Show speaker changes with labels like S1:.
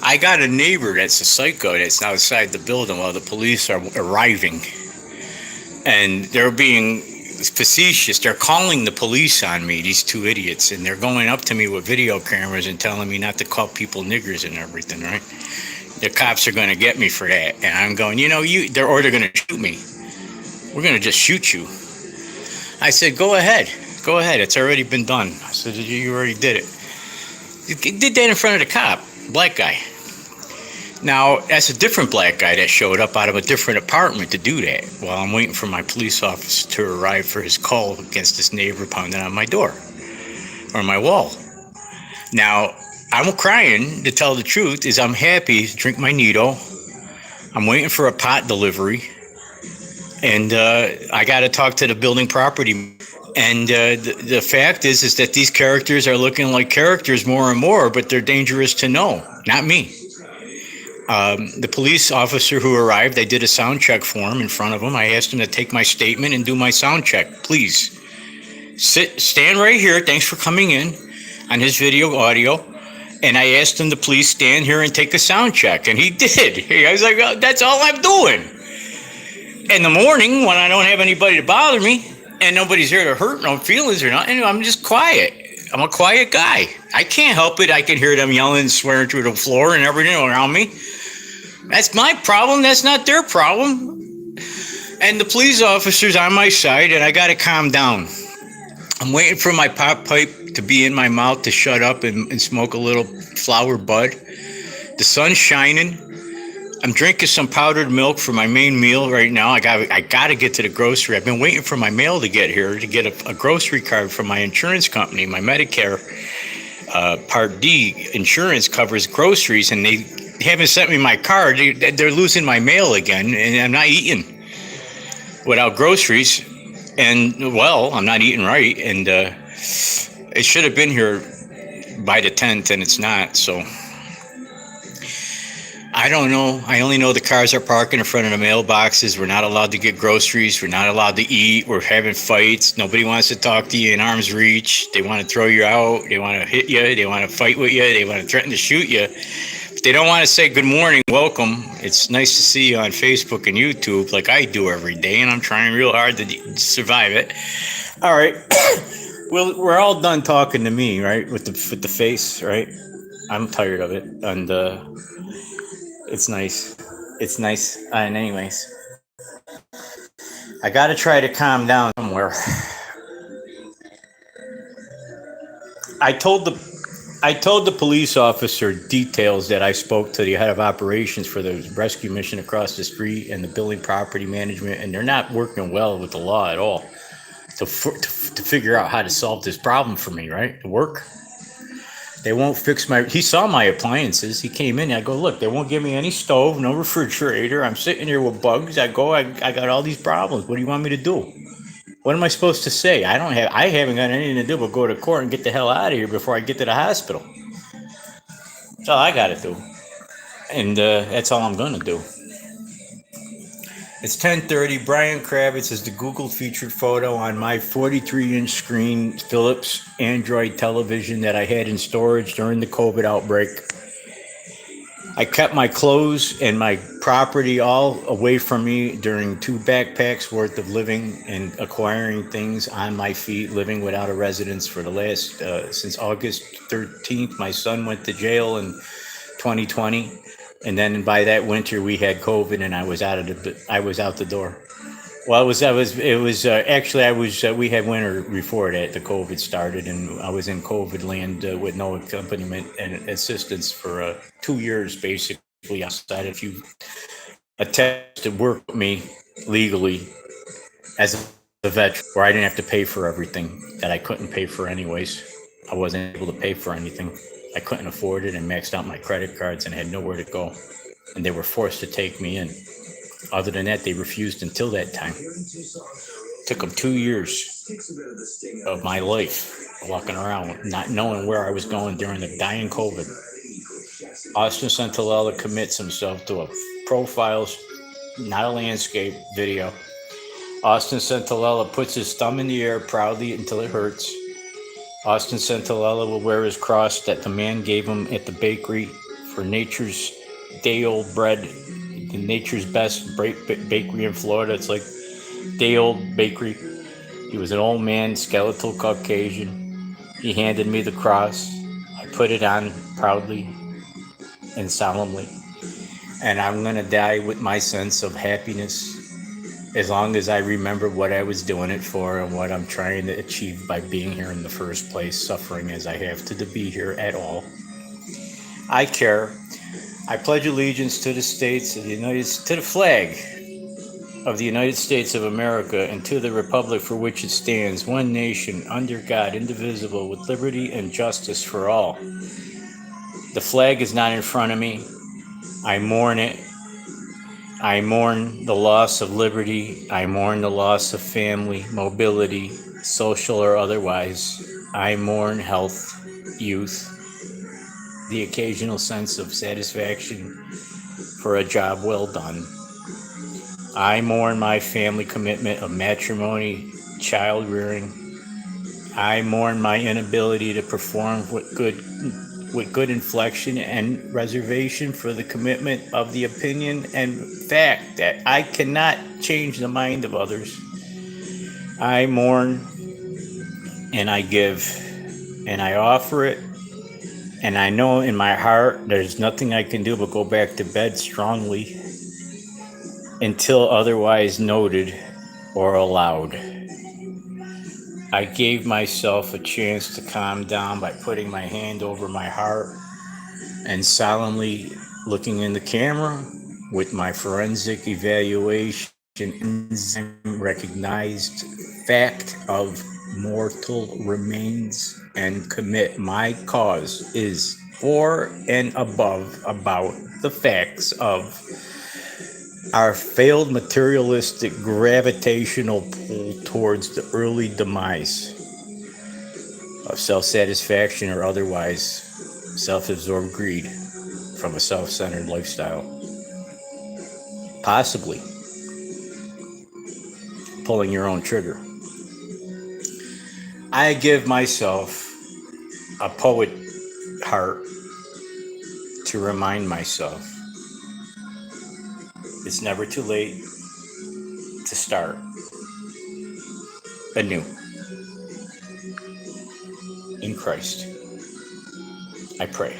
S1: I got a neighbor that's a psycho that's outside the building while the police are arriving, and they're being facetious. They're calling the police on me, these two idiots, and they're going up to me with video cameras and telling me not to call people niggers and everything, right? The cops are going to get me for that. And I'm going, or they're going to shoot me. We're going to just shoot you. I said, go ahead. Go ahead. It's already been done. I said, you already did it. You did that in front of the cop, black guy. Now, that's a different black guy that showed up out of a different apartment to do that while I'm waiting for my police officer to arrive for his call against this neighbor pounding on my door or my wall. Now, I'm crying, to tell the truth, is I'm happy to drink my Nido. I'm waiting for a pot delivery. And I got to talk to the building property. And the fact is that these characters are looking like characters more and more, but they're dangerous to know, not me. The police officer who arrived, I did a sound check for him in front of him. I asked him to take my statement and do my sound check. Please stand right here. Thanks for coming in on his video audio. And I asked him to please stand here and take a sound check. And he did. I was like, oh, that's all I'm doing. In the morning, when I don't have anybody to bother me and nobody's here to hurt no feelings or nothing, I'm just quiet. I'm a quiet guy. I can't help it. I can hear them yelling and swearing through the floor and everything around me. That's my problem. That's not their problem. And the police officer's on my side, and I got to calm down. I'm waiting for my pop pipe to be in my mouth to shut up and smoke a little flower bud. The sun's shining. I'm drinking some powdered milk for my main meal right now. I got to get to the grocery. I've been waiting for my mail to get here to get a grocery card from my insurance company. My Medicare Part D insurance covers groceries, and they haven't sent me my card. They're losing my mail again, and I'm not eating without groceries. And, well, I'm not eating right, and it should have been here by the 10th, and it's not, so I don't know. I only know the cars are parking in front of the mailboxes. We're not allowed to get groceries. We're not allowed to eat. We're having fights. Nobody wants to talk to you in arm's reach. They want to throw you out. They want to hit you. They want to fight with you. They want to threaten to shoot you. But they don't want to say good morning, welcome. It's nice to see you on Facebook and YouTube like I do every day, and I'm trying real hard to survive it. All right. Well, we're all done talking to me, right, with the face, right? I'm tired of it, and it's nice. It's nice. And anyways, I got to try to calm down somewhere. I told the police officer details that I spoke to the head of operations for the rescue mission across the street and the building property management, and they're not working well with the law at all to figure out how to solve this problem for me, right? To work. They won't fix he saw my appliances. He came in. I go, look, they won't give me any stove, no refrigerator. I'm sitting here with bugs. I got all these problems. What do you want me to do? What am I supposed to say? I haven't got anything to do but go to court and get the hell out of here before I get to the hospital. That's all I got to do. And that's all I'm going to do. It's 10:30. Brian Kravitz is the Google featured photo on my 43-inch screen Philips Android television that I had in storage during the COVID outbreak. I kept my clothes and my property all away from me during 2 backpacks worth of living and acquiring things on my feet, living without a residence for the last, since August 13th. My son went to jail in 2020. And then by that winter we had COVID, and I was out the door. Well, we had winter before that the COVID started, and I was in COVID land with no accompaniment and assistance for 2 years, basically, outside of you attempts to work with me legally as a veteran, where I didn't have to pay for everything that I couldn't pay for anyways. I wasn't able to pay for anything. I couldn't afford it and maxed out my credit cards and had nowhere to go. And they were forced to take me in. Other than that, they refused until that time. It took them 2 years of my life walking around, not knowing where I was going during the dying COVID. Austin Santalella commits himself to a profile, not a landscape video. Austin Santalella puts his thumb in the air proudly until it hurts. Austin Santalella will wear his cross that the man gave him at the bakery for nature's day-old bread, the nature's best bakery in Florida. It's like day-old bakery. He was an old man, skeletal Caucasian. He handed me the cross. I put it on proudly and solemnly. And I'm going to die with my sense of happiness as long as I remember what I was doing it for and what I'm trying to achieve by being here in the first place, suffering as I have to be here at all. I care. I pledge allegiance to the states of the to the flag of the United States of America and to the republic for which it stands, one nation, under God, indivisible, with liberty and justice for all. The flag is not in front of me. I mourn it. I mourn the loss of liberty. I mourn the loss of family, mobility, social or otherwise. I mourn health, youth, the occasional sense of satisfaction for a job well done. I mourn my family commitment of matrimony, child rearing. I mourn my inability to perform with good inflection and reservation for the commitment of the opinion and fact that I cannot change the mind of others. I mourn and I give and I offer it, and I know in my heart there's nothing I can do but go back to bed strongly until otherwise noted or allowed. I gave myself a chance to calm down by putting my hand over my heart and solemnly looking in the camera with my forensic evaluation enzyme recognized fact of mortal remains and commit my cause is for and above about the facts of our failed materialistic gravitational pull towards the early demise of self-satisfaction or otherwise self-absorbed greed from a self-centered lifestyle. Possibly pulling your own trigger. I give myself a poet heart to remind myself it's never too late to start anew in Christ. I pray.